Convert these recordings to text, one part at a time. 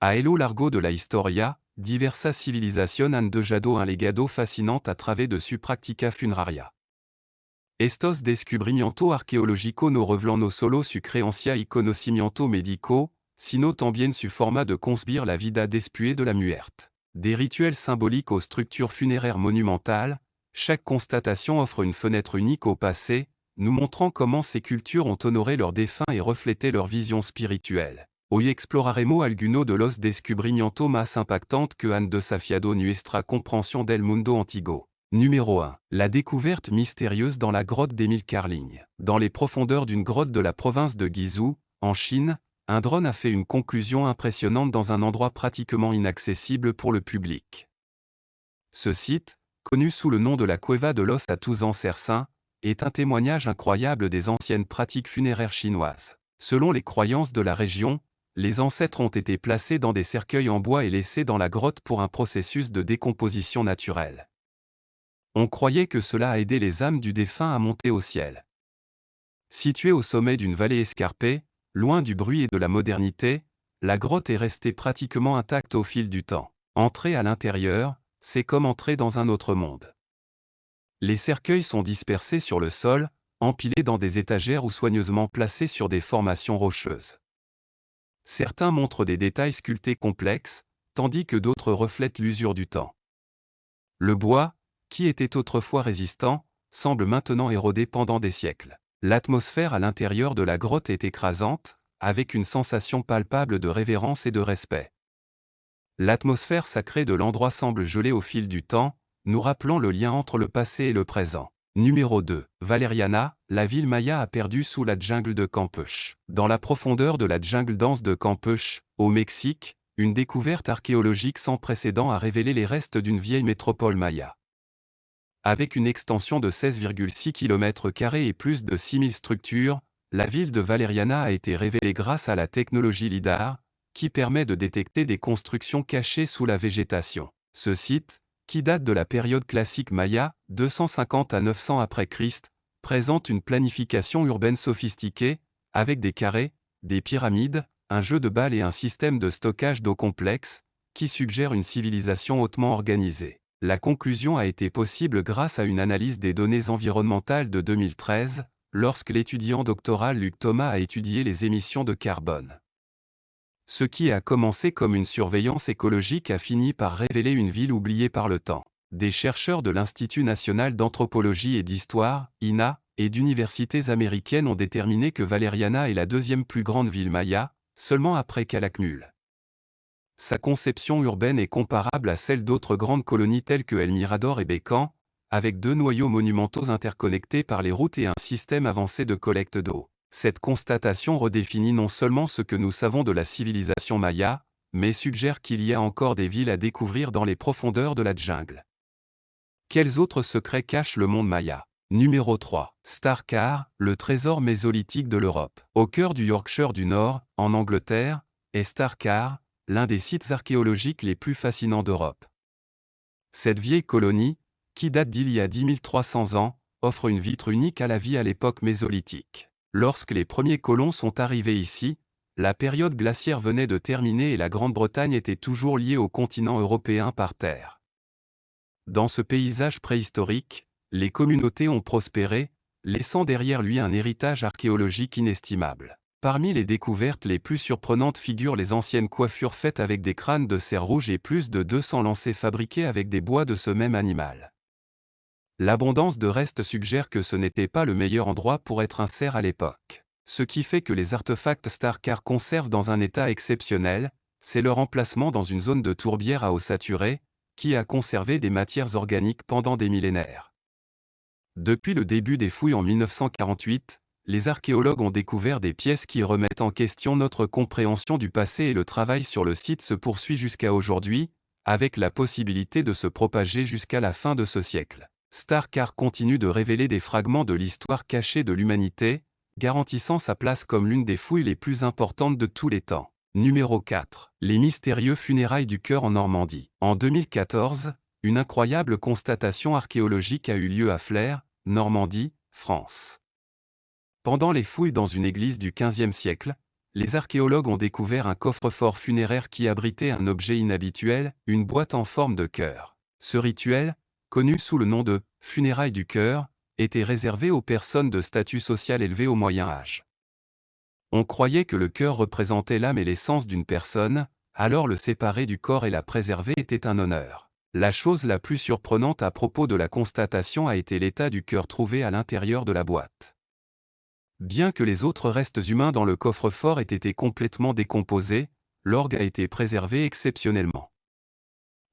A lo largo de la historia, diversas civilización han dejado un legado fascinante a través de su práctica funeraria. Estos descubrimientos arqueológicos no revelan no solo su creencia y conocimiento médico, sino también su forma de concebir la vida después de la muerte. Des rituels symboliques aux structures funéraires monumentales, chaque constatation offre une fenêtre unique au passé, nous montrant comment ces cultures ont honoré leurs défunts et reflété leur vision spirituelle. Hoy exploraremos alguno de los descubrimientos más impactantes que han desafiado nuestra compréhension del mundo antiguo. Numéro 1. La découverte mystérieuse dans la grotte d'Emile Carling. Dans les profondeurs d'une grotte de la province de Guizhou, en Chine, un drone a fait une conclusion impressionnante dans un endroit pratiquement inaccessible pour le public. Ce site, connu sous le nom de la Cueva de los Atuzans-Sersin, est un témoignage incroyable des anciennes pratiques funéraires chinoises. Selon les croyances de la région, les ancêtres ont été placés dans des cercueils en bois et laissés dans la grotte pour un processus de décomposition naturelle. On croyait que cela a aidé les âmes du défunt à monter au ciel. Située au sommet d'une vallée escarpée, loin du bruit et de la modernité, la grotte est restée pratiquement intacte au fil du temps. Entrer à l'intérieur, c'est comme entrer dans un autre monde. Les cercueils sont dispersés sur le sol, empilés dans des étagères ou soigneusement placés sur des formations rocheuses. Certains montrent des détails sculptés complexes, tandis que d'autres reflètent l'usure du temps. Le bois, qui était autrefois résistant, semble maintenant érodé pendant des siècles. L'atmosphère à l'intérieur de la grotte est écrasante, avec une sensation palpable de révérence et de respect. L'atmosphère sacrée de l'endroit semble geler au fil du temps, nous rappelant le lien entre le passé et le présent. Numéro 2. Valeriana, la ville maya a perdu sous la jungle de Campeche. Dans la profondeur de la jungle dense de Campeche, au Mexique, une découverte archéologique sans précédent a révélé les restes d'une vieille métropole maya. Avec une extension de 16,6 km² et plus de 6000 structures, la ville de Valeriana a été révélée grâce à la technologie LIDAR, qui permet de détecter des constructions cachées sous la végétation. Ce site, qui date de la période classique maya, 250 à 900 après Christ, présente une planification urbaine sophistiquée, avec des carrés, des pyramides, un jeu de balles et un système de stockage d'eau complexe, qui suggère une civilisation hautement organisée. La conclusion a été possible grâce à une analyse des données environnementales de 2013, lorsque l'étudiant doctoral Luc Thomas a étudié les émissions de carbone. Ce qui a commencé comme une surveillance écologique a fini par révéler une ville oubliée par le temps. Des chercheurs de l'Institut national d'anthropologie et d'histoire, INA, et d'universités américaines ont déterminé que Valeriana est la deuxième plus grande ville maya, seulement après Calakmul. Sa conception urbaine est comparable à celle d'autres grandes colonies telles que El Mirador et Bécan, avec deux noyaux monumentaux interconnectés par les routes et un système avancé de collecte d'eau. Cette constatation redéfinit non seulement ce que nous savons de la civilisation maya, mais suggère qu'il y a encore des villes à découvrir dans les profondeurs de la jungle. Quels autres secrets cache le monde maya? Numéro 3. Starcar, le trésor mésolithique de l'Europe. Au cœur du Yorkshire du Nord, en Angleterre, est Starcar, l'un des sites archéologiques les plus fascinants d'Europe. Cette vieille colonie, qui date d'il y a 10 300 ans, offre une vitre unique à la vie à l'époque mésolithique. Lorsque les premiers colons sont arrivés ici, la période glaciaire venait de terminer et la Grande-Bretagne était toujours liée au continent européen par terre. Dans ce paysage préhistorique, les communautés ont prospéré, laissant derrière lui un héritage archéologique inestimable. Parmi les découvertes les plus surprenantes figurent les anciennes coiffures faites avec des crânes de cerf rouge et plus de 200 lancers fabriqués avec des bois de ce même animal. L'abondance de restes suggère que ce n'était pas le meilleur endroit pour être un cerf à l'époque. Ce qui fait que les artefacts Starcar conservent dans un état exceptionnel, c'est leur emplacement dans une zone de tourbière à eau saturée, qui a conservé des matières organiques pendant des millénaires. Depuis le début des fouilles en 1948, les archéologues ont découvert des pièces qui remettent en question notre compréhension du passé et le travail sur le site se poursuit jusqu'à aujourd'hui, avec la possibilité de se propager jusqu'à la fin de ce siècle. Starcar continue de révéler des fragments de l'histoire cachée de l'humanité, garantissant sa place comme l'une des fouilles les plus importantes de tous les temps. Numéro 4. Les mystérieux funérailles du cœur en Normandie. En 2014, une incroyable constatation archéologique a eu lieu à Flers, Normandie, France. Pendant les fouilles dans une église du XVe siècle, les archéologues ont découvert un coffre-fort funéraire qui abritait un objet inhabituel, une boîte en forme de cœur. Ce rituel, connu sous le nom de « funérailles du cœur », était réservé aux personnes de statut social élevé au Moyen Âge. On croyait que le cœur représentait l'âme et l'essence d'une personne, alors le séparer du corps et la préserver était un honneur. La chose la plus surprenante à propos de la constatation a été l'état du cœur trouvé à l'intérieur de la boîte. Bien que les autres restes humains dans le coffre-fort aient été complètement décomposés, l'orgue a été préservé exceptionnellement.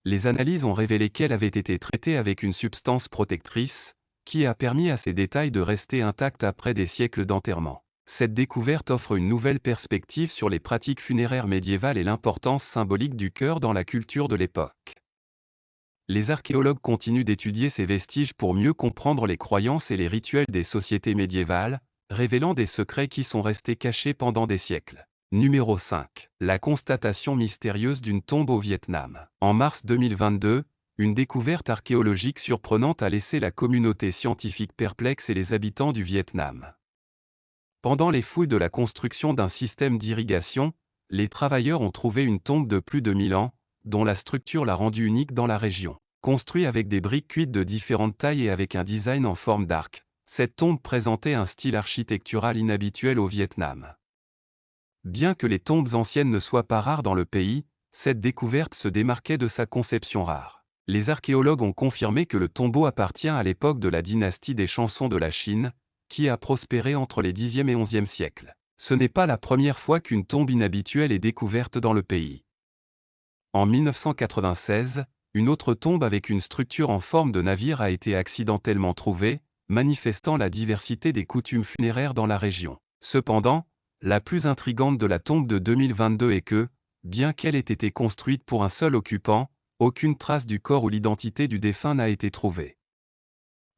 Les analyses ont révélé qu'elle avait été traitée avec une substance protectrice, qui a permis à ces détails de rester intacts après des siècles d'enterrement. Cette découverte offre une nouvelle perspective sur les pratiques funéraires médiévales et l'importance symbolique du cœur dans la culture de l'époque. Les archéologues continuent d'étudier ces vestiges pour mieux comprendre les croyances et les rituels des sociétés médiévales, révélant des secrets qui sont restés cachés pendant des siècles. Numéro 5. La constatation mystérieuse d'une tombe au Vietnam. En mars 2022, une découverte archéologique surprenante a laissé la communauté scientifique perplexe et les habitants du Vietnam. Pendant les fouilles de la construction d'un système d'irrigation, les travailleurs ont trouvé une tombe de plus de 1000 ans, dont la structure l'a rendue unique dans la région. Construite avec des briques cuites de différentes tailles et avec un design en forme d'arc, cette tombe présentait un style architectural inhabituel au Vietnam. Bien que les tombes anciennes ne soient pas rares dans le pays, cette découverte se démarquait de sa conception rare. Les archéologues ont confirmé que le tombeau appartient à l'époque de la dynastie des Chansons de la Chine, qui a prospéré entre les Xe et XIe siècles. Ce n'est pas la première fois qu'une tombe inhabituelle est découverte dans le pays. En 1996, une autre tombe avec une structure en forme de navire a été accidentellement trouvée, manifestant la diversité des coutumes funéraires dans la région. Cependant, la plus intrigante de la tombe de 2022 est que, bien qu'elle ait été construite pour un seul occupant, aucune trace du corps ou l'identité du défunt n'a été trouvée.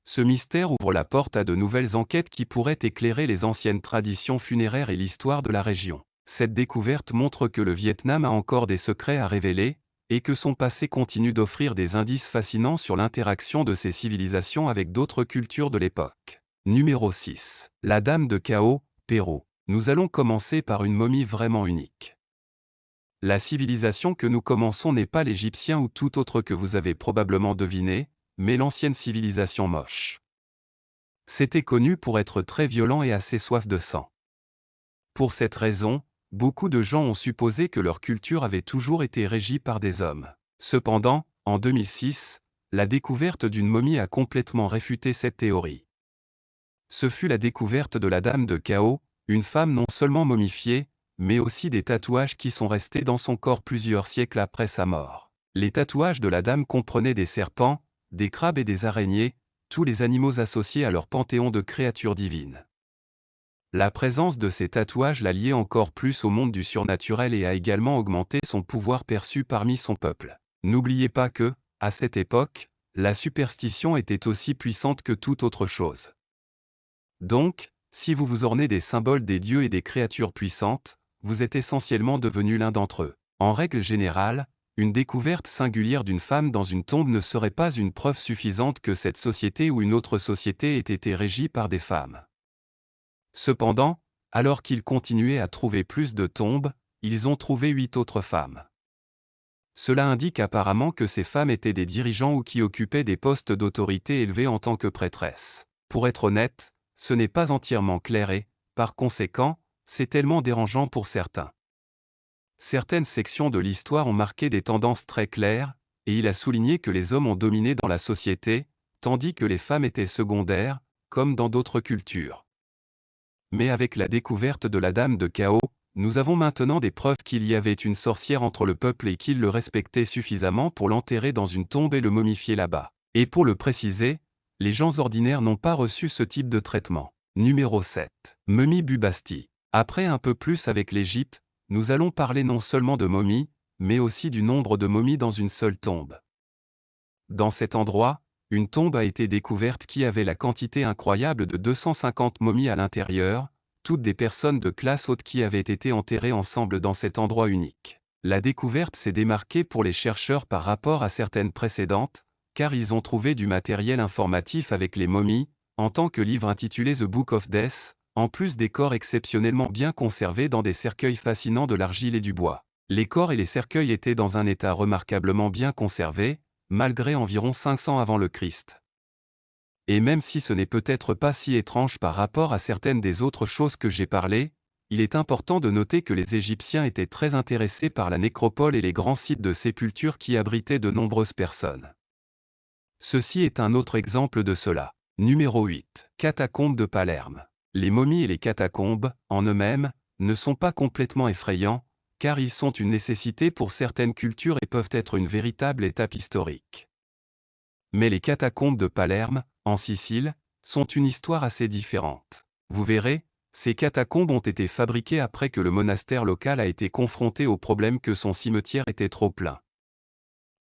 Ce mystère ouvre la porte à de nouvelles enquêtes qui pourraient éclairer les anciennes traditions funéraires et l'histoire de la région. Cette découverte montre que le Vietnam a encore des secrets à révéler, et que son passé continue d'offrir des indices fascinants sur l'interaction de ces civilisations avec d'autres cultures de l'époque. Numéro 6. La Dame de Cao, Pérou. Nous allons commencer par une momie vraiment unique. La civilisation que nous commençons n'est pas l'Égyptien ou tout autre que vous avez probablement deviné, mais l'ancienne civilisation moche. C'était connu pour être très violent et assez soif de sang. Pour cette raison, beaucoup de gens ont supposé que leur culture avait toujours été régie par des hommes. Cependant, en 2006, la découverte d'une momie a complètement réfuté cette théorie. Ce fut la découverte de la Dame de Cao, une femme non seulement momifiée, mais aussi des tatouages qui sont restés dans son corps plusieurs siècles après sa mort. Les tatouages de la dame comprenaient des serpents, des crabes et des araignées, tous les animaux associés à leur panthéon de créatures divines. La présence de ces tatouages la liait encore plus au monde du surnaturel et a également augmenté son pouvoir perçu parmi son peuple. N'oubliez pas que, à cette époque, la superstition était aussi puissante que toute autre chose. Donc, si vous vous ornez des symboles des dieux et des créatures puissantes, vous êtes essentiellement devenu l'un d'entre eux. En règle générale, une découverte singulière d'une femme dans une tombe ne serait pas une preuve suffisante que cette société ou une autre société ait été régie par des femmes. Cependant, alors qu'ils continuaient à trouver plus de tombes, ils ont trouvé 8 autres femmes. Cela indique apparemment que ces femmes étaient des dirigeants ou qui occupaient des postes d'autorité élevés en tant que prêtresses. Pour être honnête, ce n'est pas entièrement clair et, par conséquent, c'est tellement dérangeant pour certains. Certaines sections de l'histoire ont marqué des tendances très claires, et il a souligné que les hommes ont dominé dans la société, tandis que les femmes étaient secondaires, comme dans d'autres cultures. Mais avec la découverte de la Dame de Cao, nous avons maintenant des preuves qu'il y avait une sorcière entre le peuple et qu'il le respectait suffisamment pour l'enterrer dans une tombe et le momifier là-bas. Et pour le préciser, les gens ordinaires n'ont pas reçu ce type de traitement. Numéro 7. Momie Bubastis. Après un peu plus avec l'Égypte, nous allons parler non seulement de momies, mais aussi du nombre de momies dans une seule tombe. Dans cet endroit, une tombe a été découverte qui avait la quantité incroyable de 250 momies à l'intérieur, toutes des personnes de classe haute qui avaient été enterrées ensemble dans cet endroit unique. La découverte s'est démarquée pour les chercheurs par rapport à certaines précédentes, car ils ont trouvé du matériel informatif avec les momies, en tant que livre intitulé The Book of Death, en plus des corps exceptionnellement bien conservés dans des cercueils fascinants de l'argile et du bois. Les corps et les cercueils étaient dans un état remarquablement bien conservé, malgré environ 500 avant le Christ. Et même si ce n'est peut-être pas si étrange par rapport à certaines des autres choses que j'ai parlé, il est important de noter que les Égyptiens étaient très intéressés par la nécropole et les grands sites de sépulture qui abritaient de nombreuses personnes. Ceci est un autre exemple de cela. Numéro 8. Catacombes de Palerme. Les momies et les catacombes, en eux-mêmes, ne sont pas complètement effrayants, car ils sont une nécessité pour certaines cultures et peuvent être une véritable étape historique. Mais les catacombes de Palerme, en Sicile, sont une histoire assez différente. Vous verrez, ces catacombes ont été fabriquées après que le monastère local a été confronté au problème que son cimetière était trop plein.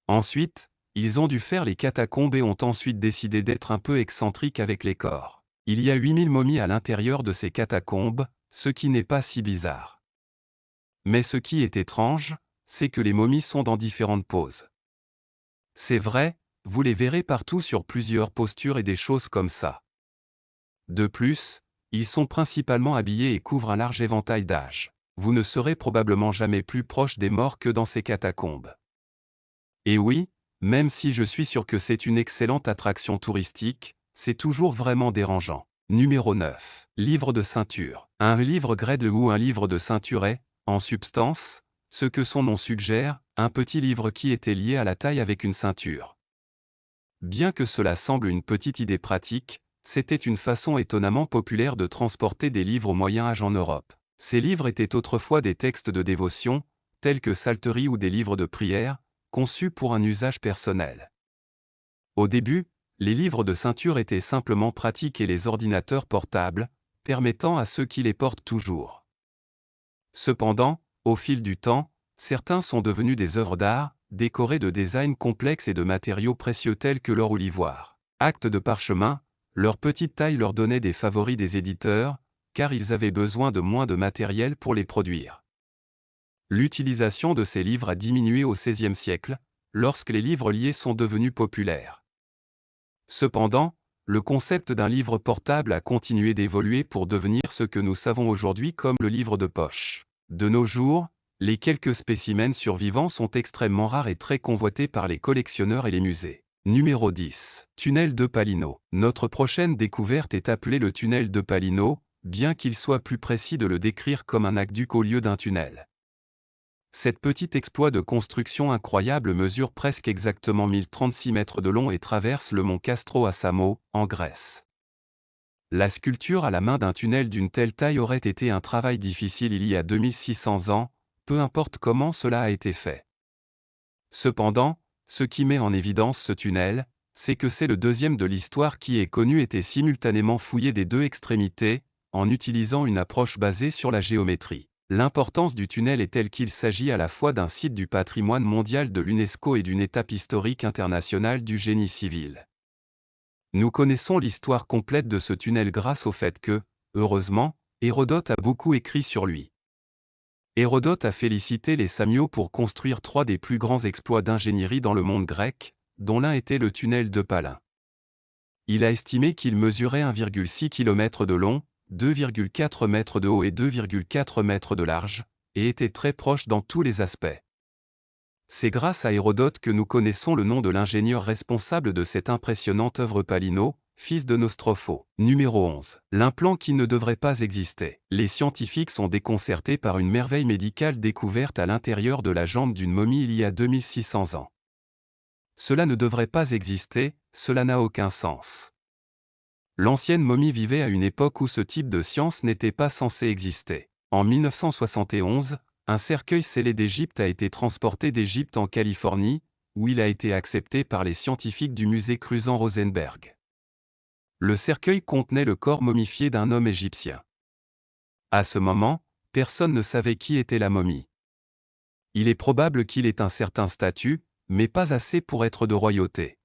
Ensuite, ils ont dû faire les catacombes et ont ensuite décidé d'être un peu excentriques avec les corps. Il y a 8000 momies à l'intérieur de ces catacombes, ce qui n'est pas si bizarre. Mais ce qui est étrange, c'est que les momies sont dans différentes poses. C'est vrai, vous les verrez partout sur plusieurs postures et des choses comme ça. De plus, ils sont principalement habillés et couvrent un large éventail d'âge. Vous ne serez probablement jamais plus proche des morts que dans ces catacombes. Et oui, même si je suis sûr que c'est une excellente attraction touristique, c'est toujours vraiment dérangeant. Numéro 9. Livre de ceinture. Un livre Gradle ou un livre de ceinture est, en substance, ce que son nom suggère, un petit livre qui était lié à la taille avec une ceinture. Bien que cela semble une petite idée pratique, c'était une façon étonnamment populaire de transporter des livres au Moyen-Âge en Europe. Ces livres étaient autrefois des textes de dévotion, tels que psalteries ou des livres de prière, conçus pour un usage personnel. Au début, les livres de ceinture étaient simplement pratiques et les ordinateurs portables, permettant à ceux qui les portent toujours. Cependant, au fil du temps, certains sont devenus des œuvres d'art, décorées de designs complexes et de matériaux précieux tels que l'or ou l'ivoire. Actes de parchemin, leur petite taille leur donnait des favoris des éditeurs, car ils avaient besoin de moins de matériel pour les produire. L'utilisation de ces livres a diminué au XVIe siècle, lorsque les livres liés sont devenus populaires. Cependant, le concept d'un livre portable a continué d'évoluer pour devenir ce que nous savons aujourd'hui comme le livre de poche. De nos jours, les quelques spécimens survivants sont extrêmement rares et très convoités par les collectionneurs et les musées. Numéro 10. Tunnel de Palino. Notre prochaine découverte est appelée le tunnel de Palino, bien qu'il soit plus précis de le décrire comme un aqueduc au lieu d'un tunnel. Cet petit exploit de construction incroyable mesure presque exactement 1036 mètres de long et traverse le mont Castro à Samo, en Grèce. La sculpture à la main d'un tunnel d'une telle taille aurait été un travail difficile il y a 2600 ans, peu importe comment cela a été fait. Cependant, ce qui met en évidence ce tunnel, c'est que c'est le deuxième de l'histoire qui est connu était simultanément fouillé des deux extrémités, en utilisant une approche basée sur la géométrie. L'importance du tunnel est telle qu'il s'agit à la fois d'un site du patrimoine mondial de l'UNESCO et d'une étape historique internationale du génie civil. Nous connaissons l'histoire complète de ce tunnel grâce au fait que, heureusement, Hérodote a beaucoup écrit sur lui. Hérodote a félicité les Samnios pour construire 3 des plus grands exploits d'ingénierie dans le monde grec, dont l'un était le tunnel de Palin. Il a estimé qu'il mesurait 1,6 km de long, 2,4 mètres de haut et 2,4 mètres de large, et était très proche dans tous les aspects. C'est grâce à Hérodote que nous connaissons le nom de l'ingénieur responsable de cette impressionnante œuvre Palino, fils de Nostropho. Numéro 11. L'implant qui ne devrait pas exister. Les scientifiques sont déconcertés par une merveille médicale découverte à l'intérieur de la jambe d'une momie il y a 2600 ans. Cela ne devrait pas exister, cela n'a aucun sens. L'ancienne momie vivait à une époque où ce type de science n'était pas censé exister. En 1971, un cercueil scellé d'Égypte a été transporté d'Égypte en Californie, où il a été accepté par les scientifiques du musée Cruzan-Rosenberg. Le cercueil contenait le corps momifié d'un homme égyptien. À ce moment, personne ne savait qui était la momie. Il est probable qu'il ait un certain statut, mais pas assez pour être de royauté.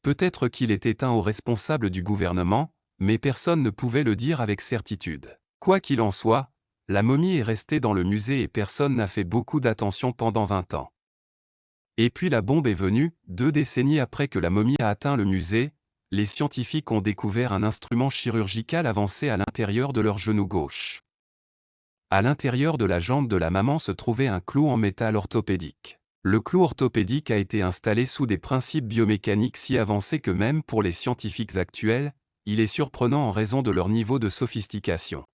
Peut-être qu'il était un haut responsable du gouvernement, mais personne ne pouvait le dire avec certitude. Quoi qu'il en soit, la momie est restée dans le musée et personne n'a fait beaucoup d'attention pendant 20 ans. Et puis la bombe est venue, 2 décennies après que la momie a atteint le musée, les scientifiques ont découvert un instrument chirurgical avancé à l'intérieur de leur genou gauche. À l'intérieur de la jambe de la maman se trouvait un clou en métal orthopédique. Le clou orthopédique a été installé sous des principes biomécaniques si avancés que même pour les scientifiques actuels, il est surprenant en raison de leur niveau de sophistication.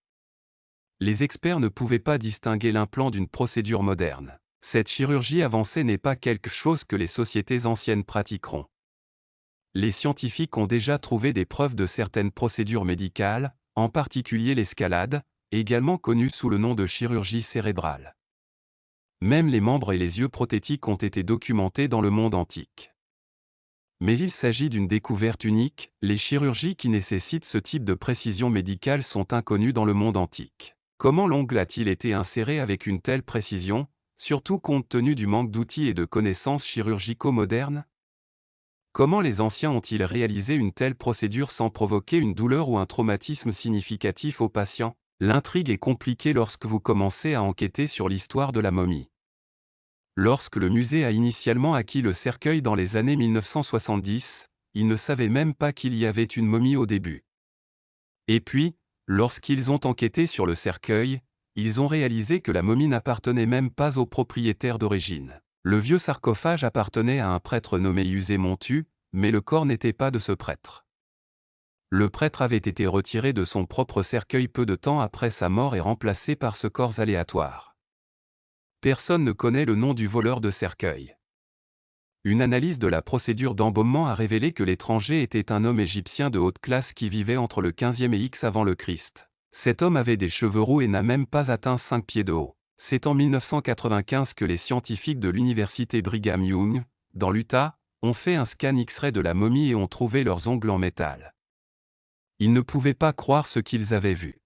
Les experts ne pouvaient pas distinguer l'implant d'une procédure moderne. Cette chirurgie avancée n'est pas quelque chose que les sociétés anciennes pratiqueront. Les scientifiques ont déjà trouvé des preuves de certaines procédures médicales, en particulier l'escalade, également connue sous le nom de chirurgie cérébrale. Même les membres et les yeux prothétiques ont été documentés dans le monde antique. Mais il s'agit d'une découverte unique, les chirurgies qui nécessitent ce type de précision médicale sont inconnues dans le monde antique. Comment l'ongle a-t-il été inséré avec une telle précision, surtout compte tenu du manque d'outils et de connaissances chirurgico-modernes? Comment les anciens ont-ils réalisé une telle procédure sans provoquer une douleur ou un traumatisme significatif aux patients? L'intrigue est compliquée lorsque vous commencez à enquêter sur l'histoire de la momie. Lorsque le musée a initialement acquis le cercueil dans les années 1970, ils ne savaient même pas qu'il y avait une momie au début. Et puis, lorsqu'ils ont enquêté sur le cercueil, ils ont réalisé que la momie n'appartenait même pas au propriétaire d'origine. Le vieux sarcophage appartenait à un prêtre nommé Usé Montu, mais le corps n'était pas de ce prêtre. Le prêtre avait été retiré de son propre cercueil peu de temps après sa mort et remplacé par ce corps aléatoire. Personne ne connaît le nom du voleur de cercueil. Une analyse de la procédure d'embaumement a révélé que l'étranger était un homme égyptien de haute classe qui vivait entre le 15e et X avant le Christ. Cet homme avait des cheveux roux et n'a même pas atteint 5 pieds de haut. C'est en 1995 que les scientifiques de l'université Brigham Young, dans l'Utah, ont fait un scan X-ray de la momie et ont trouvé leurs ongles en métal. Ils ne pouvaient pas croire ce qu'ils avaient vu.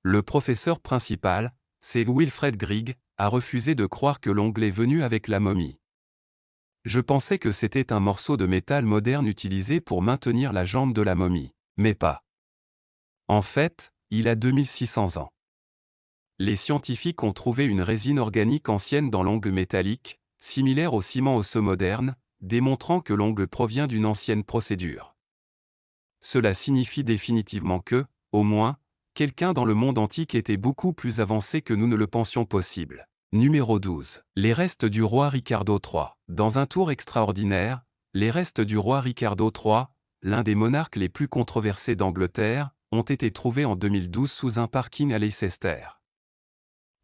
Le professeur principal, c'est Wilfred Grigg, a refusé de croire que l'ongle est venu avec la momie. Je pensais que c'était un morceau de métal moderne utilisé pour maintenir la jambe de la momie, mais pas. En fait, il a 2600 ans. Les scientifiques ont trouvé une résine organique ancienne dans l'ongle métallique, similaire au ciment osseux moderne, démontrant que l'ongle provient d'une ancienne procédure. Cela signifie définitivement que, au moins, quelqu'un dans le monde antique était beaucoup plus avancé que nous ne le pensions possible. Numéro 12. Les restes du roi Ricardo III. Dans un tour extraordinaire, les restes du roi Ricardo III, l'un des monarques les plus controversés d'Angleterre, ont été trouvés en 2012 sous un parking à Leicester.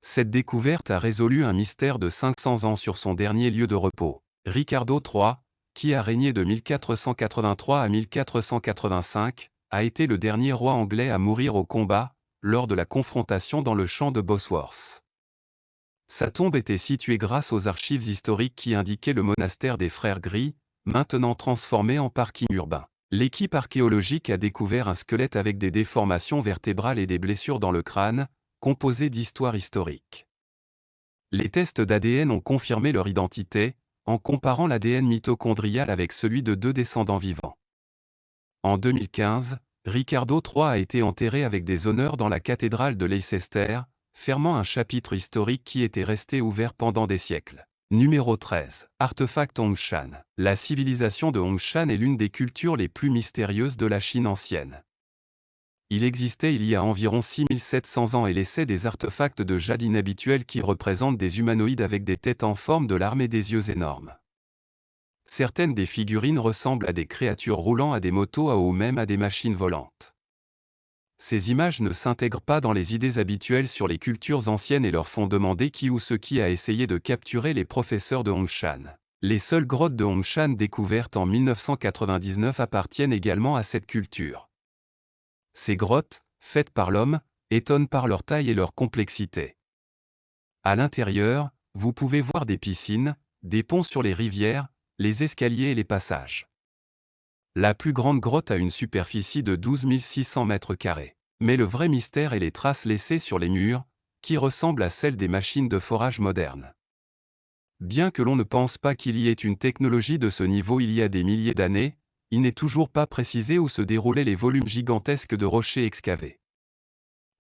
Cette découverte a résolu un mystère de 500 ans sur son dernier lieu de repos. Ricardo III, qui a régné de 1483 à 1485, a été le dernier roi anglais à mourir au combat, lors de la confrontation dans le champ de Bosworth. Sa tombe était située grâce aux archives historiques qui indiquaient le monastère des Frères Gris, maintenant transformé en parking urbain. L'équipe archéologique a découvert un squelette avec des déformations vertébrales et des blessures dans le crâne, composé d'histoires historiques. Les tests d'ADN ont confirmé leur identité, en comparant l'ADN mitochondrial avec celui de 2 descendants vivants. En 2015, Ricardo III a été enterré avec des honneurs dans la cathédrale de Leicester, fermant un chapitre historique qui était resté ouvert pendant des siècles. Numéro 13. Artefact Hongshan. La civilisation de Hongshan est l'une des cultures les plus mystérieuses de la Chine ancienne. Il existait il y a environ 6700 ans et laissait des artefacts de jade inhabituels qui représentent des humanoïdes avec des têtes en forme de larmes et des yeux énormes. Certaines des figurines ressemblent à des créatures roulant à des motos ou même à des machines volantes. Ces images ne s'intègrent pas dans les idées habituelles sur les cultures anciennes et leur font demander qui ou ce qui a essayé de capturer les professeurs de Hongshan. Les seules grottes de Hongshan découvertes en 1999 appartiennent également à cette culture. Ces grottes, faites par l'homme, étonnent par leur taille et leur complexité. À l'intérieur, vous pouvez voir des piscines, des ponts sur les rivières, les escaliers et les passages. La plus grande grotte a une superficie de 12 600 mètres carrés. Mais le vrai mystère est les traces laissées sur les murs, qui ressemblent à celles des machines de forage modernes. Bien que l'on ne pense pas qu'il y ait une technologie de ce niveau il y a des milliers d'années, il n'est toujours pas précisé où se déroulaient les volumes gigantesques de rochers excavés.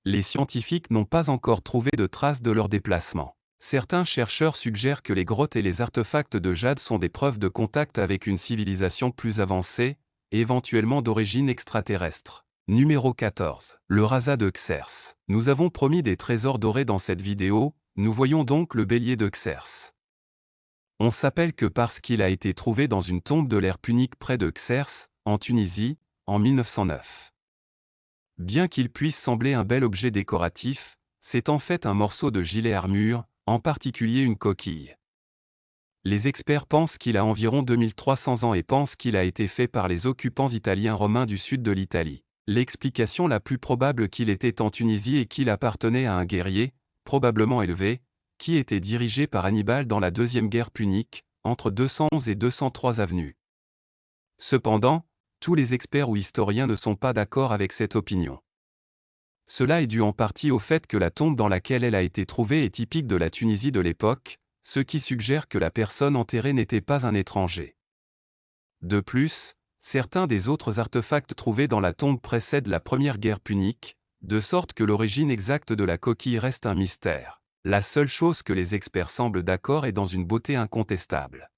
Les scientifiques n'ont pas encore trouvé de traces de leur déplacement. Certains chercheurs suggèrent que les grottes et les artefacts de jade sont des preuves de contact avec une civilisation plus avancée, éventuellement d'origine extraterrestre. Numéro 14. Le Rasa de Xerxes. Nous avons promis des trésors dorés dans cette vidéo, nous voyons donc le bélier de Xerxes. On s'appelle que parce qu'il a été trouvé dans une tombe de l'ère punique près de Xerxes, en Tunisie, en 1909. Bien qu'il puisse sembler un bel objet décoratif, c'est en fait un morceau de gilet-armure, en particulier une coquille. Les experts pensent qu'il a environ 2300 ans et pensent qu'il a été fait par les occupants italiens romains du sud de l'Italie. L'explication la plus probable qu'il était en Tunisie et qu'il appartenait à un guerrier, probablement élevé, qui était dirigé par Hannibal dans la Deuxième Guerre punique, entre 211 et 203 avenue. Cependant, tous les experts ou historiens ne sont pas d'accord avec cette opinion. Cela est dû en partie au fait que la tombe dans laquelle elle a été trouvée est typique de la Tunisie de l'époque, ce qui suggère que la personne enterrée n'était pas un étranger. De plus, certains des autres artefacts trouvés dans la tombe précèdent la Première Guerre punique, de sorte que l'origine exacte de la coquille reste un mystère. La seule chose que les experts semblent d'accord est dans une beauté incontestable.